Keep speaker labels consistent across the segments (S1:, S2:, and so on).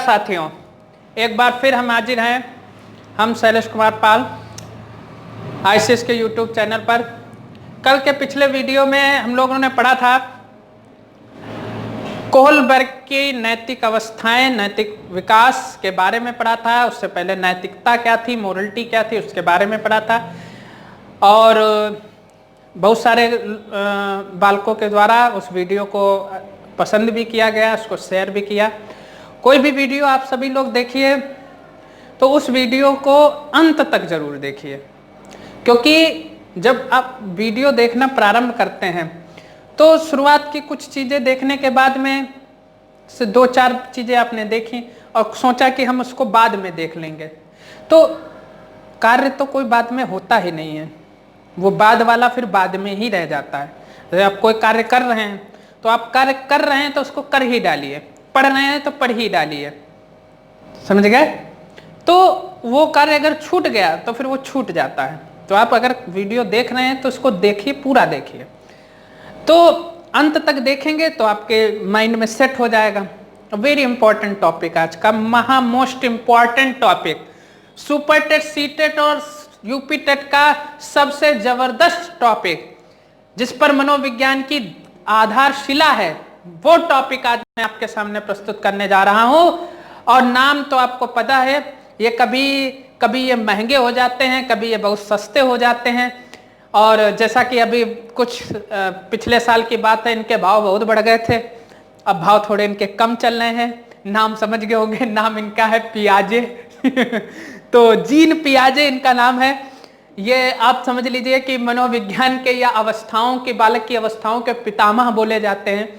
S1: साथियों, एक बार फिर हम हाजिर हैं। हम शैलेश कुमार पाल आईसीएस के यूट्यूब चैनल पर। कल के पिछले वीडियो में हम लोगों ने पढ़ा था कोहलबर्ग की नैतिक अवस्थाएं, नैतिक विकास के बारे में पढ़ा था। उससे पहले नैतिकता क्या थी, मोरलिटी क्या थी, उसके बारे में पढ़ा था। और बहुत सारे बालकों के द्वारा उस वीडियो को पसंद भी किया गया, उसको शेयर भी किया। कोई भी वीडियो आप सभी लोग देखिए तो उस वीडियो को अंत तक जरूर देखिए, क्योंकि जब आप वीडियो देखना प्रारंभ करते हैं तो शुरुआत की कुछ चीज़ें देखने के बाद में से 2-4 चीज़ें आपने देखी और सोचा कि हम उसको बाद में देख लेंगे, तो कार्य तो कोई बाद में होता ही नहीं है। वो बाद वाला फिर बाद में ही रह जाता है। जब आप कोई कार्य कर रहे हैं तो आप कार्य कर रहे हैं तो उसको कर ही डालिए, पढ़ रहे हैं तो पढ़ ही डालिए, समझ गए। तो वो कार्य अगर छूट गया तो फिर वो छूट जाता है। तो आप अगर वीडियो देख रहे हैं तो उसको देखिए, पूरा देखिए। तो अंत तक देखेंगे तो आपके माइंड में सेट हो जाएगा। वेरी इंपॉर्टेंट टॉपिक आज का, most important topic, super TET, C TET और यूपी टेट का सबसे जबरदस्त टॉपिक, जिस पर मनोविज्ञान की आधारशिला है, वो टॉपिक आज मैं आपके सामने प्रस्तुत करने जा रहा हूं। और नाम तो आपको पता है, ये कभी ये महंगे हो जाते हैं, कभी ये बहुत सस्ते हो जाते हैं। और जैसा कि अभी कुछ पिछले साल की बात है, इनके भाव बहुत बढ़ गए थे, अब भाव थोड़े इनके कम चल रहे हैं। नाम समझ गए होंगे, नाम इनका है पियाजे तो जीन पियाजे इनका नाम है। ये आप समझ लीजिए कि मनोविज्ञान के या अवस्थाओं की, बालक की अवस्थाओं के पितामह बोले जाते हैं।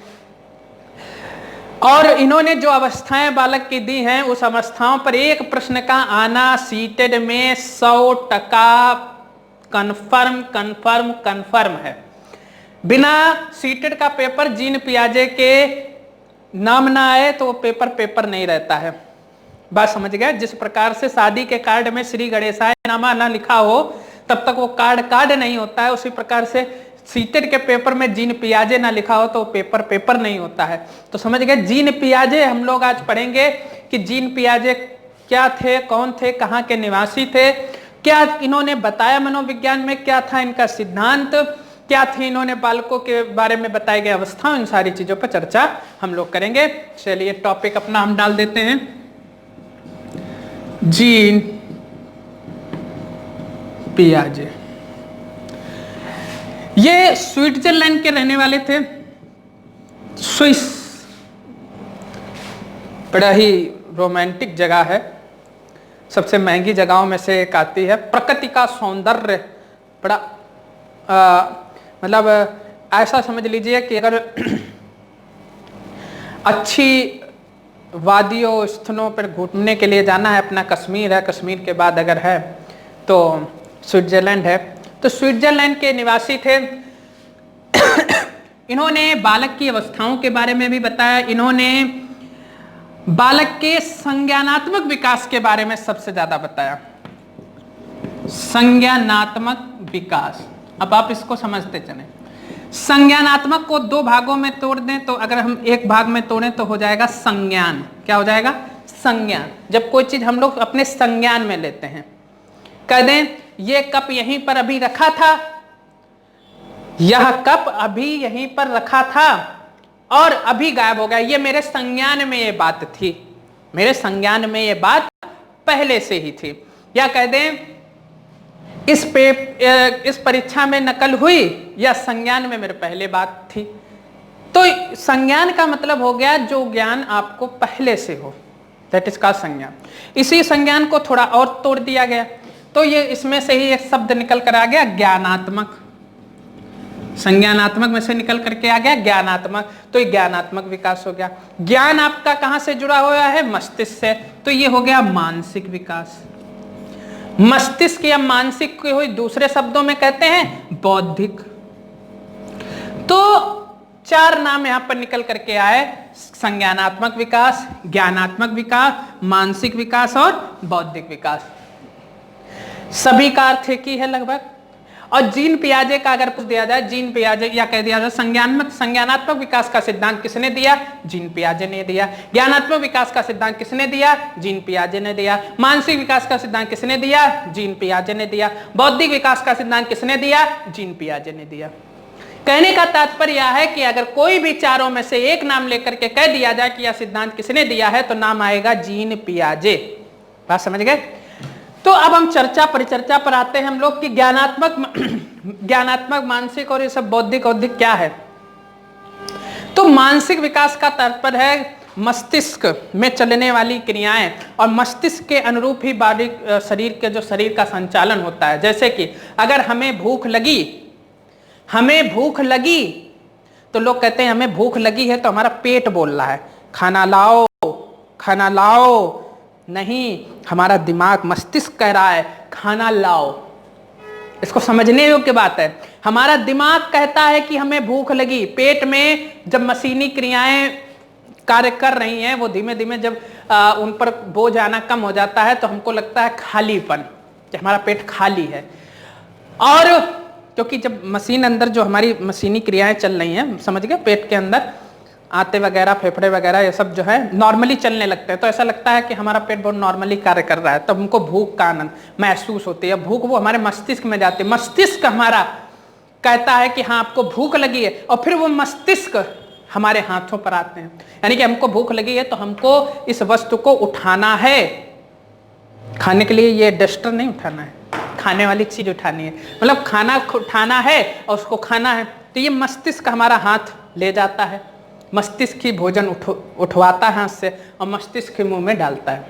S1: और इन्होंने जो अवस्थाएं बालक की दी हैं, उस अवस्थाओं पर एक प्रश्न का आना सीटेड में 100% कन्फर्म है। बिना सीटेड का पेपर जीन पियाजे के नाम ना आए तो वो पेपर नहीं रहता है। बात समझ गए। जिस प्रकार से शादी के कार्ड में श्री गणेशाय नामा ना लिखा हो तब तक वो कार्ड नहीं होता है, उसी प्रकार से सीटेड के पेपर में जीन पियाजे ना लिखा हो तो पेपर नहीं होता है। तो समझ गए। जीन पियाजे हम लोग आज पढ़ेंगे कि जीन पियाजे क्या थे, कौन थे, कहाँ के निवासी थे, क्या इन्होंने बताया मनोविज्ञान में, क्या था इनका सिद्धांत, क्या थी इन्होंने बालकों के बारे में बताई गई अवस्थाओं, इन सारी चीजों पर चर्चा हम लोग करेंगे। चलिए टॉपिक अपना हम डाल देते हैं, जीन पियाजे। ये स्विट्जरलैंड के रहने वाले थे, स्विस। बड़ा ही रोमांटिक जगह है, सबसे महंगी जगहों में से एक आती है। प्रकृति का सौंदर्य बड़ा मतलब ऐसा समझ लीजिए कि अगर अच्छी वादियों स्थलों पर घूमने के लिए जाना है, अपना कश्मीर है, कश्मीर के बाद अगर है तो स्विट्जरलैंड है। तो स्विट्जरलैंड के निवासी थे। इन्होंने बालक की अवस्थाओं के बारे में भी बताया। इन्होंने बालक के संज्ञानात्मक विकास के बारे में सबसे ज्यादा बताया। संज्ञानात्मक विकास, अब आप इसको समझते चलें। संज्ञानात्मक को 2 भागों में तोड़ दें तो अगर हम एक भाग में तोड़ें तो हो जाएगा संज्ञान। क्या हो जाएगा? संज्ञान। जब कोई चीज हम लोग अपने संज्ञान में लेते हैं, कह दें ये कप यहीं पर अभी रखा था, यह कप अभी यहीं पर रखा था और अभी गायब हो गया, ये मेरे संज्ञान में ये बात थी, मेरे संज्ञान में ये बात पहले से ही थी। या कह दें इस परीक्षा में नकल हुई, या संज्ञान में मेरे पहले बात थी। तो संज्ञान का मतलब हो गया जो ज्ञान आपको पहले से हो, दैट इज कॉल्ड संज्ञान। इसी संज्ञान को थोड़ा और तोड़ दिया गया तो ये इसमें से ही एक शब्द निकल कर आ गया ज्ञानात्मक। संज्ञानात्मक में से निकल करके आ गया ज्ञानात्मक। तो ये ज्ञानात्मक विकास हो गया। ज्ञान आपका कहां से जुड़ा हुआ है? मस्तिष्क से। तो ये हो गया मानसिक विकास। मस्तिष्क या मानसिक को ही दूसरे शब्दों में कहते हैं बौद्धिक। तो 4 नाम यहां पर निकल करके आए, संज्ञानात्मक विकास, ज्ञानात्मक विकास, मानसिक विकास और बौद्धिक विकास। सभी का अर्थ एक ही है लगभग। और जीन पियाजे का अगर पूछ दिया जाए, जीन पियाजे या कह दिया जाए संज्ञानात्मक विकास का सिद्धांत किसने दिया? जीन पियाजे ने दिया। ज्ञानात्मक विकास का सिद्धांत किसने दिया? जीन पियाजे ने दिया। मानसिक विकास का सिद्धांत किसने दिया? जीन पियाजे ने दिया। बौद्धिक विकास का सिद्धांत किसने दिया? जीन पियाजे ने दिया। कहने का तात्पर्य यह है कि अगर कोई भी चारों में से एक नाम लेकर के कह दिया जाए कि यह सिद्धांत किसने दिया है, तो नाम आएगा जीन पियाजे। बात समझ गए? तो अब हम चर्चा परिचर्चा पर आते हैं हम लोग कि ज्ञानात्मक, मानसिक और ये सब बौद्धिक औद्धिक क्या है। तो मानसिक विकास का तात्पर्य है मस्तिष्क में चलने वाली क्रियाएं और मस्तिष्क के अनुरूप ही बॉडी शरीर का संचालन होता है। जैसे कि अगर हमें भूख लगी तो लोग कहते हैं हमें भूख लगी है, तो हमारा पेट बोल रहा है खाना लाओ खाना लाओ, नहीं, हमारा दिमाग मस्तिष्क कह रहा है खाना लाओ। इसको समझने योग्य बात है। हमारा दिमाग कहता है कि हमें भूख लगी, पेट में जब मशीनी क्रियाएं कार्य कर रही हैं, वो धीमे धीमे जब उन पर बोझ आना कम हो जाता है तो हमको लगता है खालीपन, कि हमारा पेट खाली है। और क्योंकि जब मशीन अंदर जो हमारी मशीनी क्रियाएं चल रही हैं, समझ गए, पेट के अंदर आंतें वगैरह, फेफड़े वगैरह ये सब जो है नॉर्मली चलने लगते हैं, तो ऐसा लगता है कि हमारा पेट बहुत नॉर्मली कार्य कर रहा है, तब हमको भूख का आनंद महसूस होती है। भूख वो हमारे मस्तिष्क में जाती है, मस्तिष्क हमारा कहता है कि हाँ आपको भूख लगी है, और फिर वो मस्तिष्क हमारे हाथों पर आते हैं। यानी कि हमको भूख लगी है तो हमको इस वस्तु को उठाना है। खाने के लिए ये डस्टर नहीं उठाना है, खाने वाली चीज उठानी है, मतलब खाना उठाना है और उसको खाना है। तो ये मस्तिष्क हमारा हाथ ले जाता है, मस्तिष्क ही भोजन उठवाता है हाथ से और मस्तिष्क के मुंह में डालता है।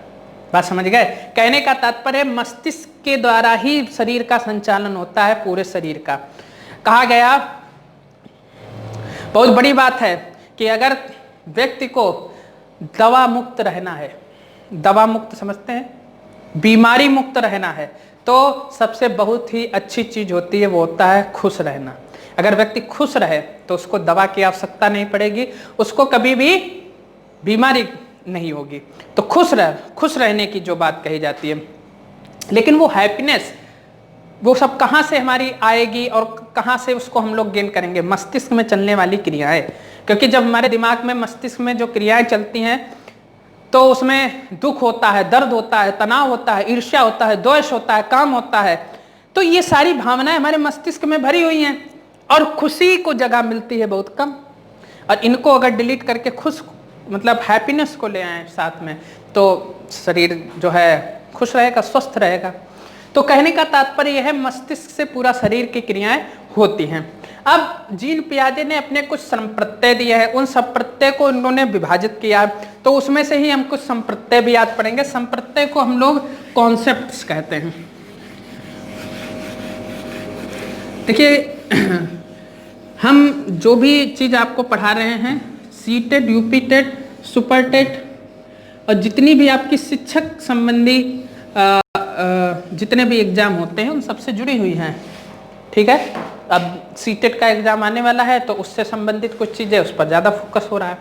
S1: बात समझ गए? कहने का तात्पर्य मस्तिष्क के द्वारा ही शरीर का संचालन होता है, पूरे शरीर का। कहा गया, बहुत बड़ी बात है कि अगर व्यक्ति को दवा मुक्त रहना है, दवा मुक्त समझते हैं, बीमारी मुक्त रहना है, तो सबसे बहुत ही अच्छी चीज होती है, वो होता है खुश रहना। अगर व्यक्ति खुश रहे तो उसको दवा की आवश्यकता नहीं पड़ेगी, उसको कभी भी बीमारी नहीं होगी। तो खुश रहने की जो बात कही जाती है। लेकिन वो हैप्पीनेस, वो सब कहाँ से हमारी आएगी और कहाँ से उसको हम लोग गेन करेंगे? मस्तिष्क में चलने वाली क्रियाएं। क्योंकि जब हमारे दिमाग में, मस्तिष्क में जो क्रियाएं चलती हैं, तो उसमें दुख होता है, दर्द होता है, तनाव होता है, ईर्ष्या होता है, द्वेष होता है, काम होता है। तो ये सारी भावनाएं हमारे मस्तिष्क में भरी हुई हैं और खुशी को जगह मिलती है बहुत कम। और इनको अगर डिलीट करके खुश, मतलब हैप्पीनेस को ले आए साथ में, तो शरीर जो है खुश रहेगा, स्वस्थ रहेगा। तो कहने का तात्पर्य यह है, मस्तिष्क से पूरा शरीर की क्रियाएं होती हैं। अब जीन पियाजे ने अपने कुछ संप्रत्यय दिए हैं, उन संप्रत्यय को इन्होंने विभाजित किया, तो उसमें से ही हम कुछ संप्रत्यय भी याद पढ़ेंगे। संप्रत्यय को हम लोग कॉन्सेप्ट्स कहते हैं। देखिए, हम जो भी चीज आपको पढ़ा रहे हैं, C TET, UP TET, super TET और जितनी भी आपकी शिक्षक संबंधी जितने भी एग्जाम होते हैं, उन सबसे जुड़ी हुई हैं। ठीक है, अब सीटेट का एग्जाम आने वाला है, तो उससे संबंधित कुछ चीजें, उस पर ज्यादा फोकस हो रहा है।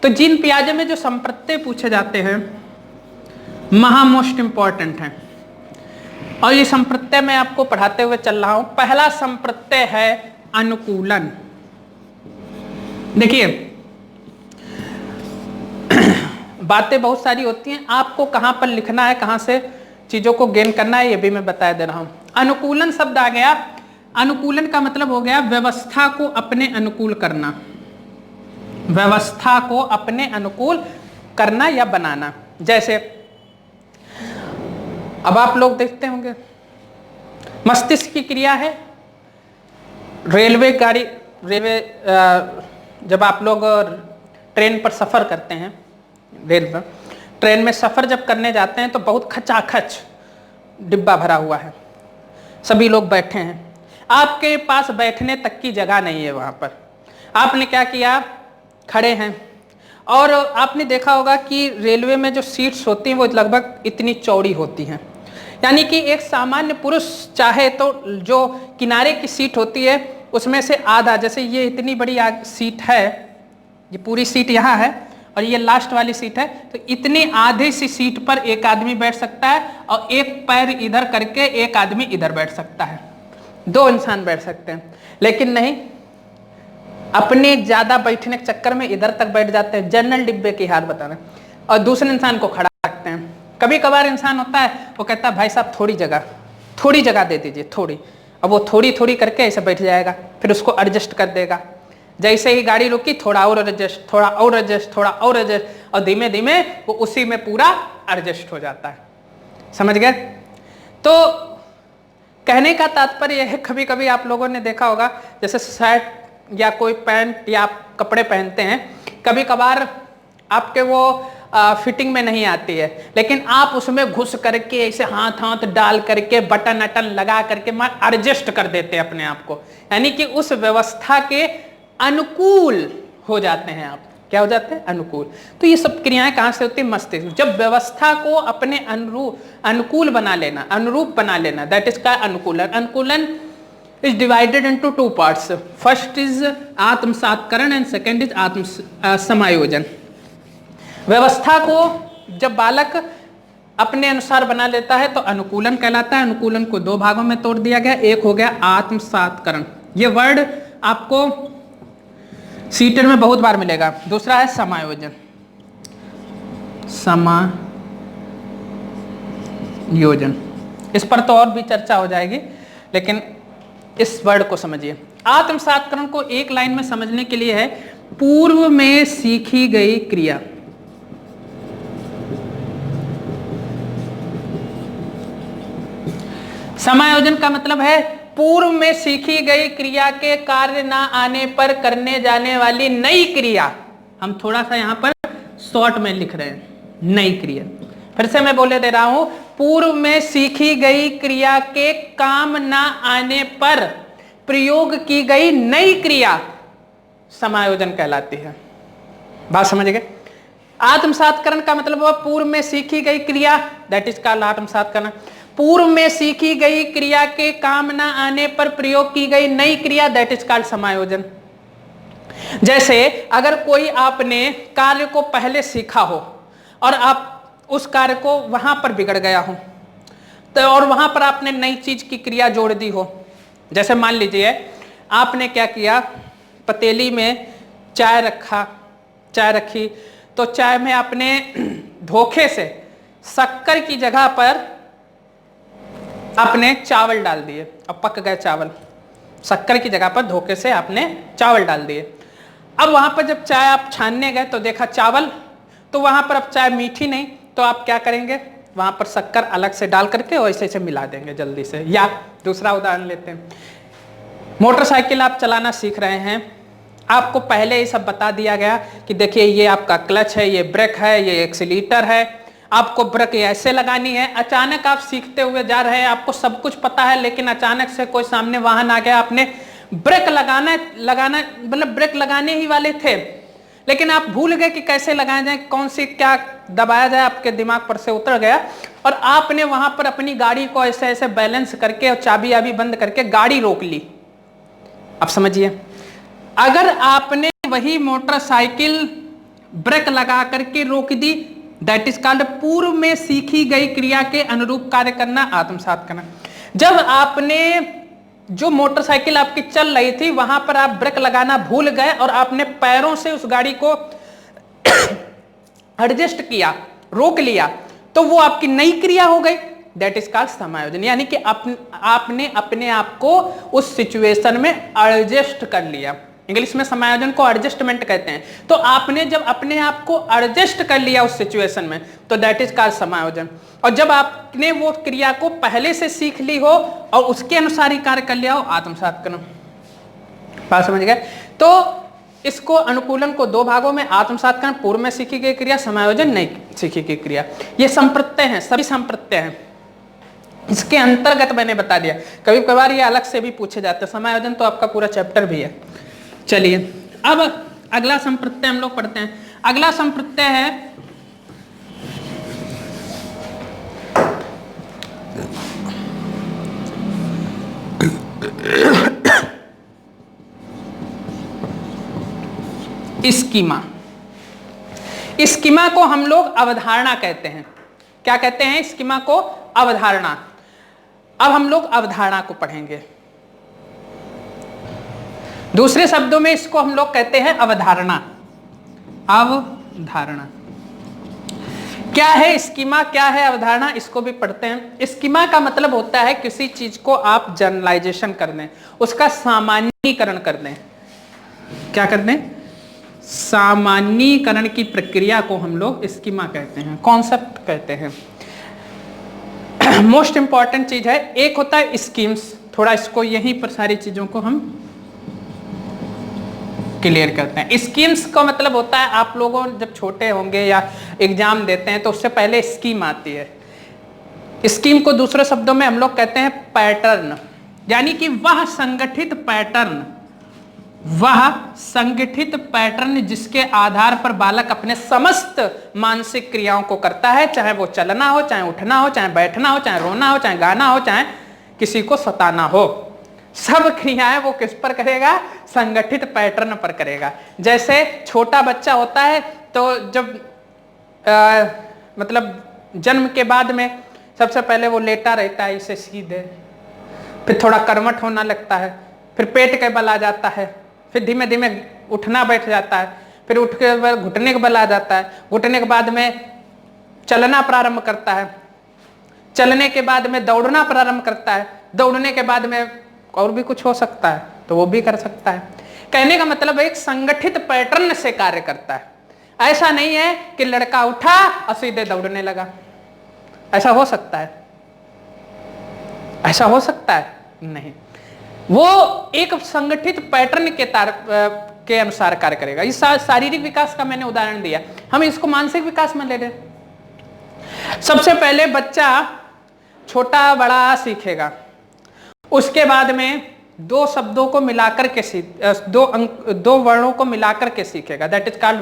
S1: तो जीन पियाजे में जो संप्रत्यय पूछे जाते हैं, मोस्ट इंपॉर्टेंट हैं, और ये संप्रत्यय मैं आपको पढ़ाते हुए चल रहा हूं। पहला संप्रत्यय है अनुकूलन। देखिए, बातें बहुत सारी होती हैं, आपको कहां पर लिखना है, कहां से चीजों को गेन करना है, ये भी मैं बता दे रहा हूं। अनुकूलन शब्द आ गया। अनुकूलन का मतलब हो गया व्यवस्था को अपने अनुकूल करना, व्यवस्था को अपने अनुकूल करना या बनाना। जैसे अब आप लोग देखते होंगे, मस्तिष्क की क्रिया है, रेलवे जब आप लोग ट्रेन पर सफर करते हैं, ट्रेन में सफर जब करने जाते हैं, तो बहुत खचाखच डिब्बा भरा हुआ है, सभी लोग बैठे हैं, आपके पास बैठने तक की जगह नहीं है। वहां पर आपने क्या किया, खड़े हैं, और आपने देखा होगा कि रेलवे में जो सीट्स होती हैं वो लगभग इतनी चौड़ी होती हैं। यानी कि एक सामान्य पुरुष चाहे तो जो किनारे की सीट होती है उसमें से आधा, जैसे ये इतनी बड़ी सीट है, ये पूरी सीट यहाँ है और ये लास्ट वाली सीट है, तो इतनी आधी सी सीट पर एक आदमी बैठ सकता है और एक पैर इधर करके एक आदमी इधर बैठ सकता है। 2 इंसान बैठ सकते हैं, लेकिन नहीं, अपने ज्यादा बैठने के चक्कर में इधर तक बैठ जाते हैं, जनरल डिब्बे की हालत बता रहे हैं, और दूसरे इंसान को खड़ा रखते हैं। कभी कभार इंसान होता है वो कहता है भाई साहब थोड़ी जगह दे दीजिए, थोड़ी, अब वो थोड़ी थोड़ी करके ऐसे बैठ जाएगा, फिर उसको एडजस्ट कर देगा। जैसे ही गाड़ी रुकी थोड़ा और एडजस्ट, थोड़ा और एडजस्ट, थोड़ा और एडजस्ट, और धीमे धीमे वो उसी में पूरा एडजस्ट हो जाता है। समझ गए? तो कहने का तात्पर्य यह है, कभी कभी आप लोगों ने देखा होगा, जैसे शर्ट या कोई पैंट या आप कपड़े पहनते हैं, कभी कभार आपके वो फिटिंग में नहीं आती है, लेकिन आप उसमें घुस करके ऐसे हाथ डाल करके बटन अटन लगा करके एडजस्ट कर देते हैं अपने आप को, यानी कि उस व्यवस्था के अनुकूल हो जाते हैं आप। क्या हो जाते हैं? अनुकूल। तो ये सब क्रियाएं कहां से होती है? मस्तिष्क। जब व्यवस्था को अपने अनुकूल बना लेना, अनुरूप बना लेना, दैट इज का अनुकूलन। अनुकूलन is divided into 2 parts. First is आत्मसात्करण एंड सेकेंड इज आत्म समायोजन। व्यवस्था को जब बालक अपने अनुसार बना लेता है तो अनुकूलन कहलाता है। अनुकूलन को 2 भागों में तोड़ दिया गया। एक हो गया आत्मसात्करण, ये वर्ड आपको सीटर में बहुत बार मिलेगा। दूसरा है समायोजन। समायोजन, इस पर तो और भी चर्चा हो जाएगी, लेकिन इस वर्ड को समझिए। आत्मसात्करण को एक लाइन में समझने के लिए है पूर्व में सीखी गई क्रिया। समायोजन का मतलब है पूर्व में सीखी गई क्रिया के कार्य ना आने पर करने जाने वाली नई क्रिया। हम थोड़ा सा यहां पर शॉर्ट में लिख रहे हैं, नई क्रिया। फिर से मैं बोले दे रहा हूं, पूर्व में सीखी गई क्रिया के काम ना आने पर प्रयोग की गई नई क्रिया समायोजन कहलाती है। बात समझ गए? आत्मसात्करण का मतलब है पूर्व में सीखी गई क्रिया, दैट इज कॉल्ड आत्मसात्करण। पूर्व में सीखी गई क्रिया के काम न आने पर प्रयोग की गई नई क्रिया, दैट इज कॉल्ड समायोजन। जैसे अगर कोई आपने कार्य को पहले सीखा हो और आप उस कार्य को वहां पर बिगड़ गया हो, तो और वहां पर आपने नई चीज की क्रिया जोड़ दी हो। जैसे मान लीजिए आपने क्या किया, पतीली में चाय रखी, तो चाय में आपने धोखे से शक्कर की जगह पर आपने चावल डाल दिए, अब पक गए चावल। शक्कर की जगह पर धोखे से आपने चावल डाल दिए। अब वहां पर जब चाय आप छानने गए तो देखा चावल, तो वहां पर अब चाय मीठी नहीं, तो आप क्या करेंगे, वहां पर शक्कर अलग से डाल करके वैसे ऐसे मिला देंगे जल्दी से। या दूसरा उदाहरण लेते हैं, मोटरसाइकिल आप चलाना सीख रहे हैं, आपको पहले ही सब बता दिया गया कि देखिए ये आपका क्लच है, ये ब्रेक है, ये एक्सीलेटर है, आपको ब्रेक ऐसे लगानी है। अचानक आप सीखते हुए जा रहे हैं, आपको सब कुछ पता है, लेकिन अचानक से कोई सामने वाहन आ गया, आपने ब्रेक लगाना मतलब ब्रेक लगाने ही वाले थे, लेकिन आप भूल गए कि कैसे लगाया जाए, कौन सी क्या दबाया जाए, आपके दिमाग पर से उतर गया और आपने वहां पर अपनी गाड़ी को ऐसे ऐसे बैलेंस करके और चाबी आबी बंद करके गाड़ी रोक ली। अब समझिए, अगर आपने वही मोटरसाइकिल ब्रेक लगा करके रोक दी, दैट इज कॉल्ड पूर्व में सीखी गई क्रिया के अनुरूप कार्य करना, आत्मसात करना। जब आपने जो मोटरसाइकिल आपकी चल रही थी वहां पर आप ब्रेक लगाना भूल गए और आपने पैरों से उस गाड़ी को एडजस्ट किया, रोक लिया, तो वो आपकी नई क्रिया हो गई, दैट इज कॉल्ड समायोजन। यानी कि आपने अपने आप को उस सिचुएशन में एडजस्ट कर लिया। इंग्लिश में समायोजन को एडजस्टमेंट कहते हैं। तो आपने जब अपने आप को एडजस्ट कर लिया उस सिचुएशन में, तो दैट इज कॉल्ड समायोजन। और जब आपने वो क्रिया को पहले से सीख ली हो और उसके अनुसार ही कार्य कर लिया हो, आत्मसात करना। बात समझ गए? तो इसको अनुकूलन को 2 भागों में, आत्मसात करना पूर्व में सीखी गई क्रिया, समायोजन नहीं सीखी गई क्रिया। ये संप्रत्यय हैं, सभी संप्रत्यय हैं। इसके अंतर्गत मैंने बता दिया। कभी कभार ये अलग से भी पूछे जाते हैं, समायोजन तो आपका पूरा चैप्टर भी है। चलिए अब अगला संप्रत्यय हम लोग पढ़ते हैं। अगला संप्रत्यय है स्कीमा। स्कीमा को हम लोग अवधारणा कहते हैं। क्या कहते हैं? स्कीमा को अवधारणा। अब हम लोग अवधारणा को पढ़ेंगे। दूसरे शब्दों में इसको हम लोग कहते हैं अवधारणा। अवधारणा क्या है, स्कीमा क्या है, अवधारणा, इसको भी पढ़ते हैं। स्कीमा का मतलब होता है किसी चीज को आप जनरलाइजेशन कर दें, उसका सामान्यीकरण कर दें। क्या कर दें? सामान्यीकरण की प्रक्रिया को हम लोग स्कीमा कहते हैं, कॉन्सेप्ट कहते हैं। मोस्ट इंपॉर्टेंट चीज है, एक होता है स्कीम्स, थोड़ा इसको यहीं पर सारी चीजों को हम क्लियर करते हैं। स्कीम्स का मतलब होता है, आप लोगों जब छोटे होंगे या एग्जाम देते हैं तो उससे पहले स्कीम आती है। स्कीम को दूसरे शब्दों में हम लोग कहते हैं पैटर्न, यानी कि वह संगठित पैटर्न, वह संगठित पैटर्न जिसके आधार पर बालक अपने समस्त मानसिक क्रियाओं को करता है, चाहे वो चलना हो, चाहे उठना हो, चाहे बैठना हो, चाहे रोना हो, चाहे गाना हो, चाहे किसी को सताना हो, सब क्रियाएं वो किस पर करेगा? संगठित पैटर्न पर करेगा। जैसे छोटा बच्चा होता है तो जब मतलब जन्म के बाद में सबसे पहले वो लेटा रहता है इसे सीधे, फिर थोड़ा कर्मठ होना लगता है, फिर पेट के बल आ जाता है, फिर धीमे धीमे उठना बैठ जाता है, फिर उठ के बाद घुटने के बल आ जाता है, घुटने के बाद में चलना प्रारंभ करता है, चलने के बाद में दौड़ना प्रारंभ करता है, दौड़ने के बाद में और भी कुछ हो सकता है तो वो भी कर सकता है। कहने का मतलब एक संगठित पैटर्न से कार्य करता है। ऐसा नहीं है कि लड़का उठा और सीधे दौड़ने लगा, ऐसा हो सकता है? ऐसा हो सकता है? नहीं, वो एक संगठित पैटर्न के अनुसार कार्य करेगा। इस शारीरिक विकास का मैंने उदाहरण दिया, हम इसको मानसिक विकास में ले रहे हैं। सबसे पहले बच्चा छोटा बड़ा सीखेगा, उसके बाद में दो शब्दों को मिलाकर के दो वर्णों को मिलाकर के सीखेगा, दैट इज कॉल्ड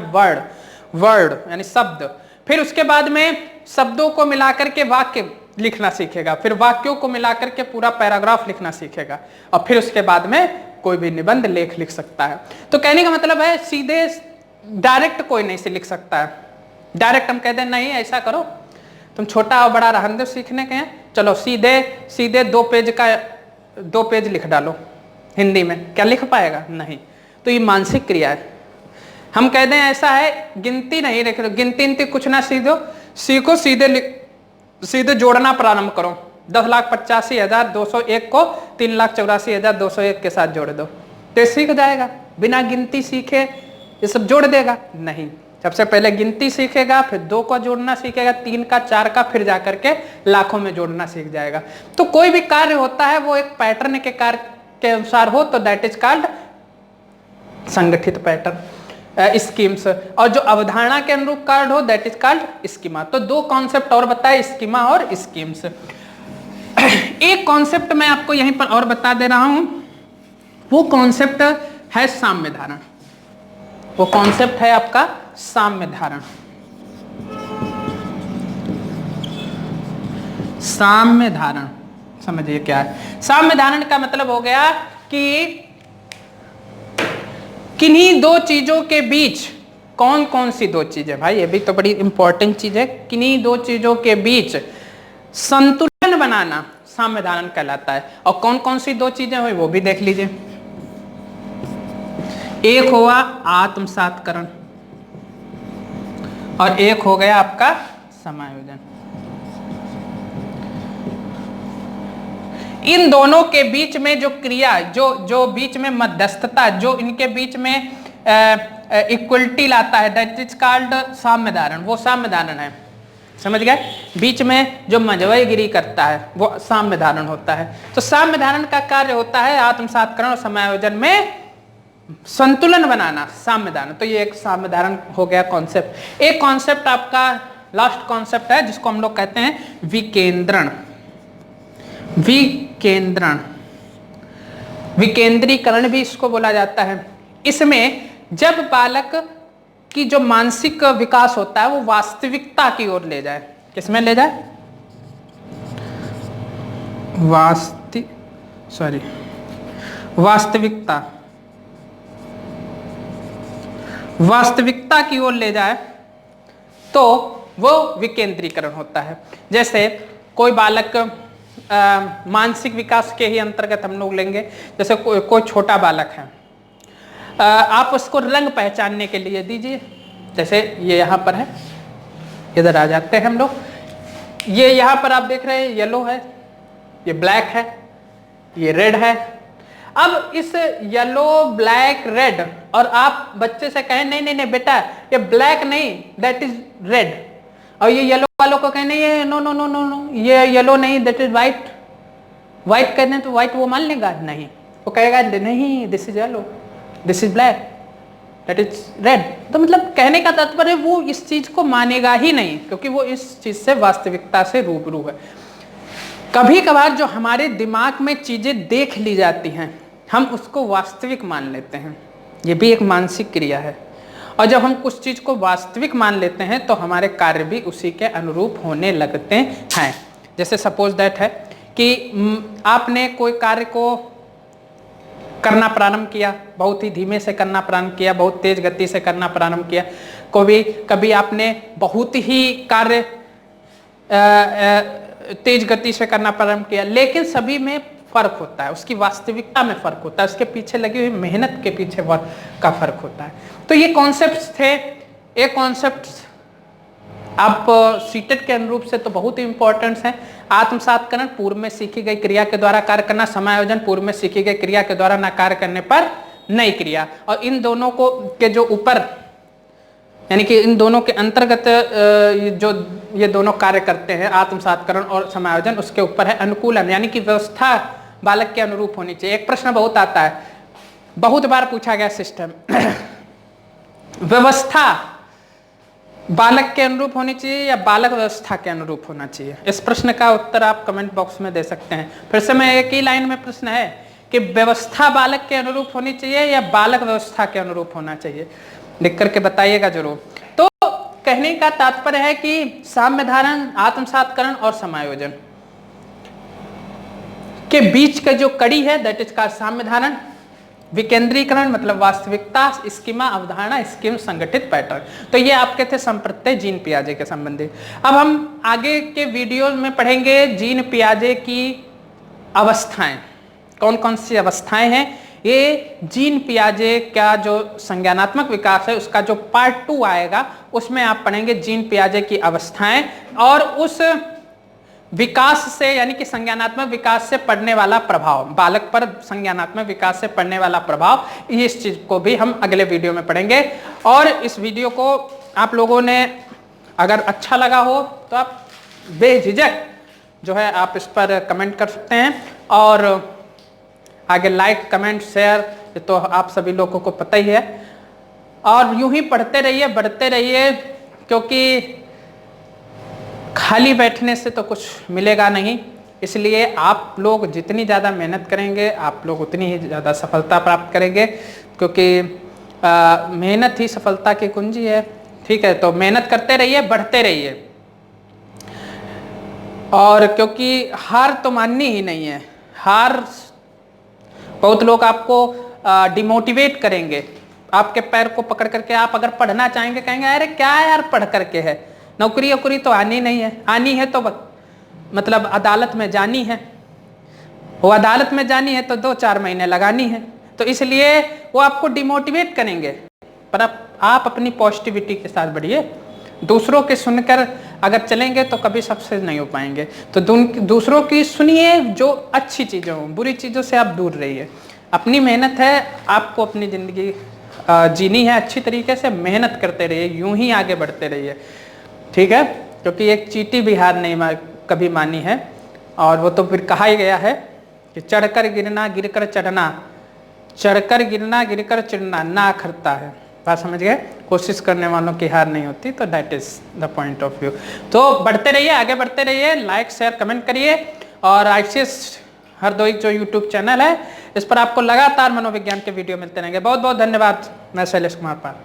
S1: वर्ड यानी शब्द। फिर उसके बाद में शब्दों को मिलाकर के वाक्य लिखना सीखेगा, फिर वाक्यों को मिलाकर के पूरा पैराग्राफ लिखना सीखेगा, और फिर उसके बाद में कोई भी निबंध लेख लिख सकता है। तो कहने का मतलब है सीधे डायरेक्ट कोई नहीं से लिख सकता है। डायरेक्ट हम कहते हैं नहीं ऐसा करो, तुम छोटा और बड़ा रहने दो, सीखने के हैं, चलो सीधे 2 पेज लिख डालो हिंदी में, क्या लिख पाएगा? नहीं। तो ये मानसिक क्रिया है। हम कहते हैं ऐसा है, गिनती नहीं लिख, गिनती कुछ ना सीखो, सीधे जोड़ना प्रारंभ करो। 10,85,201 को 3,84,201 के साथ जोड़ दो तो सीख जाएगा। बिना गिनती सीखे ये सब जोड़ देगा? नहीं, सबसे पहले गिनती सीखेगा, फिर 2 का जोड़ना सीखेगा, 3 का, 4 का, फिर जाकर के लाखों में जोड़ना सीख जाएगा। तो कोई भी कार्य होता है वो एक पैटर्न के कार्य के अनुसार हो तो दैट इज कॉल्ड संगठित पैटर्न, स्कीम्स। और जो अवधारणा के अनुरूप कार्य हो दैट इज कॉल्ड स्कीमा। तो 2 कॉन्सेप्ट और बताए, स्कीमा और स्कीम्स। एक कॉन्सेप्ट मैं आपको यहीं पर और बता दे रहा हूं, वो कॉन्सेप्ट है साम्य धारण। वो कॉन्सेप्ट है आपका साम्य धारण। साम्य धारण समझिए क्या है। साम्य धारण का मतलब हो गया कि किन्हीं 2 चीजों के बीच, कौन कौन सी 2 चीजें भाई, ये भी तो बड़ी इंपॉर्टेंट चीज है। किन्हीं 2 चीजों के बीच संतुलन बनाना साम्य धारण कहलाता है। और कौन कौन सी 2 चीजें हुई वो भी देख लीजिए। एक हुआ आत्मसात्करण और एक हो गया आपका समायोजन। इन दोनों के बीच में जो क्रिया, जो बीच में मध्यस्थता, जो इनके बीच में इक्वलिटी लाता है दैट इज कॉल्ड साम्य धारण। वो साम्य धारण है, समझ गए? बीच में जो मझवयगिरी करता है वो साम्य धारण होता है। तो साम्य धारण का कार्य होता है आत्मसात्करण और समायोजन में संतुलन बनाना, साम्य धारण। तो ये एक साम्य धारण हो गया कॉन्सेप्ट। एक कॉन्सेप्ट आपका लास्ट कॉन्सेप्ट है जिसको हम लोग कहते हैं विकेंद्रण। विकेंद्रीकरण भी इसको बोला जाता है। इसमें जब बालक की जो मानसिक विकास होता है वो वास्तविकता की ओर ले जाए, किसमें ले जाए? वास्तविकता की ओर ले जाए तो वो विकेंद्रीकरण होता है। जैसे कोई बालक मानसिक विकास के ही अंतर्गत हम लोग लेंगे, जैसे कोई छोटा बालक है, आप उसको रंग पहचानने के लिए दीजिए। जैसे ये यहाँ पर है, इधर आ जाते हैं हम लोग, ये यहाँ पर आप देख रहे हैं येलो है, ये ब्लैक है, ये रेड है। अब इस येलो ब्लैक रेड, और आप बच्चे से कहें नहीं नहीं नहीं बेटा ये ब्लैक नहीं, दैट इज रेड, और ये येलो वालों को कहें नहीं ये no no no no no ये येलो नहीं, दैट इज व्हाइट, व्हाइट कहने तो व्हाइट वो मान लेगा नहीं, वो कहेगा नहीं this is yellow, this is black, that is red. तो मतलब कहने का तात्पर्य वो इस चीज को मानेगा ही नहीं, क्योंकि वो इस चीज से वास्तविकता से रूबरू है। कभी कभार जो हमारे दिमाग में चीजें देख ली जाती हैं हम उसको वास्तविक मान लेते हैं, ये भी एक मानसिक क्रिया है। और जब हम कुछ चीज को वास्तविक मान लेते हैं तो हमारे कार्य भी उसी के अनुरूप होने लगते हैं। जैसे सपोज दैट है कि आपने कोई कार्य को करना प्रारंभ किया, बहुत ही धीमे से करना प्रारंभ किया, बहुत तेज गति से करना प्रारंभ किया, कभी आपने बहुत ही कार्य तेज गति से करना प्रारंभ किया, लेकिन सभी में फर्क होता है, उसकी वास्तविकता में फर्क होता है, उसके पीछे लगी हुई मेहनत के पीछे का फर्क होता है। तो ये कॉन्सेप्ट्स थे, ये कॉन्सेप्ट्स आप सीटेट के अनुरूप से तो बहुत ही इंपॉर्टेंट है। आत्मसातकरण पूर्व में सीखी गई क्रिया के द्वारा कार्य करना, समायोजन पूर्व में सीखी गई क्रिया के द्वारा न कार्य करने पर नई क्रिया, और इन दोनों को के जो ऊपर यानी कि इन दोनों के अंतर्गत जो ये दोनों कार्य करते हैं आत्मसातकरण और समायोजन, उसके ऊपर है अनुकूलन, यानी कि व्यवस्था बालक के अनुरूप होनी चाहिए। एक प्रश्न बहुत आता है, बहुत बार पूछा गया सिस्टम व्यवस्था बालक के अनुरूप होनी चाहिए या बालक व्यवस्था के अनुरूप होना चाहिए। इस प्रश्न का उत्तर आप कमेंट बॉक्स में दे सकते हैं। फिर से मैं एक ही लाइन में प्रश्न है कि व्यवस्था बालक के अनुरूप होनी चाहिए या बालक व्यवस्था के अनुरूप होना चाहिए, लिख करके बताइएगा जरूर। तो कहने का तात्पर्य है कि साम्य धारण, आत्मसातकरण और समायोजन के बीच का जो कड़ी है दैट इज का साम्य धारण, विकेंद्रीकरण मतलब वास्तविकता, स्कीमा अवधारणा, स्कीम संगठित पैटर्न। तो ये आपके थे संप्रत्यय जीन पियाजे के संबंधी। अब हम आगे के वीडियोज में पढ़ेंगे जीन पियाजे की अवस्थाएं, कौन कौन सी अवस्थाएं हैं। ये जीन पियाजे का जो संज्ञानात्मक विकास है उसका जो पार्ट 2 आएगा उसमें आप पढ़ेंगे जीन पियाजे की अवस्थाएं और उस विकास से यानी कि संज्ञानात्मक विकास से पड़ने वाला प्रभाव, बालक पर संज्ञानात्मक विकास से पड़ने वाला प्रभाव, इस चीज को भी हम अगले वीडियो में पढ़ेंगे। और इस वीडियो को आप लोगों ने अगर अच्छा लगा हो तो आप बेझिझक जो है आप इस पर कमेंट कर सकते हैं और आगे लाइक कमेंट शेयर तो आप सभी लोगों को पता ही है। और यूं ही पढ़ते रहिए, बढ़ते रहिए, क्योंकि खाली बैठने से तो कुछ मिलेगा नहीं। इसलिए आप लोग जितनी ज़्यादा मेहनत करेंगे आप लोग उतनी ही ज़्यादा सफलता प्राप्त करेंगे, क्योंकि मेहनत ही सफलता की कुंजी है। ठीक है, तो मेहनत करते रहिए, बढ़ते रहिए। और क्योंकि हार तो माननी ही नहीं है, हार बहुत लोग आपको डिमोटिवेट करेंगे, आपके पैर को पकड़ करके आप अगर पढ़ना चाहेंगे कहेंगे अरे क्या यार पढ़ करके है, नौकरी वोकरी तो आनी नहीं है, आनी है तो मतलब अदालत में जानी है, वो अदालत में जानी है तो 2-4 महीने लगानी है, तो इसलिए वो आपको डिमोटिवेट करेंगे। पर आप अपनी पॉजिटिविटी के साथ बढ़िए, दूसरों के सुनकर अगर चलेंगे तो कभी सक्सेस नहीं हो पाएंगे। तो दूसरों की सुनिए, जो अच्छी चीज़ों हो, बुरी चीज़ों से आप दूर रहिए। अपनी मेहनत है, आपको अपनी ज़िंदगी जीनी है अच्छी तरीके से, मेहनत करते रहिए, यूं ही आगे बढ़ते रहिए। ठीक है, क्योंकि एक चींटी भी हार नहीं कभी मानी है, और वो तो फिर कहा ही गया है कि चढ़कर गिरना गिरकर चढ़ना, चढ़कर गिरना गिरकर चढ़ना ना अखरता है। बात समझ गए? कोशिश करने वालों की हार नहीं होती। तो that is the point of view. तो बढ़ते रहिए, आगे बढ़ते रहिए, लाइक शेयर कमेंट करिए। और ICS हरदोई जो यूट्यूब चैनल है इस पर आपको लगातार मनोविज्ञान के वीडियो मिलते रहेंगे। बहुत बहुत धन्यवाद। मैं शैलेश कुमार पाल।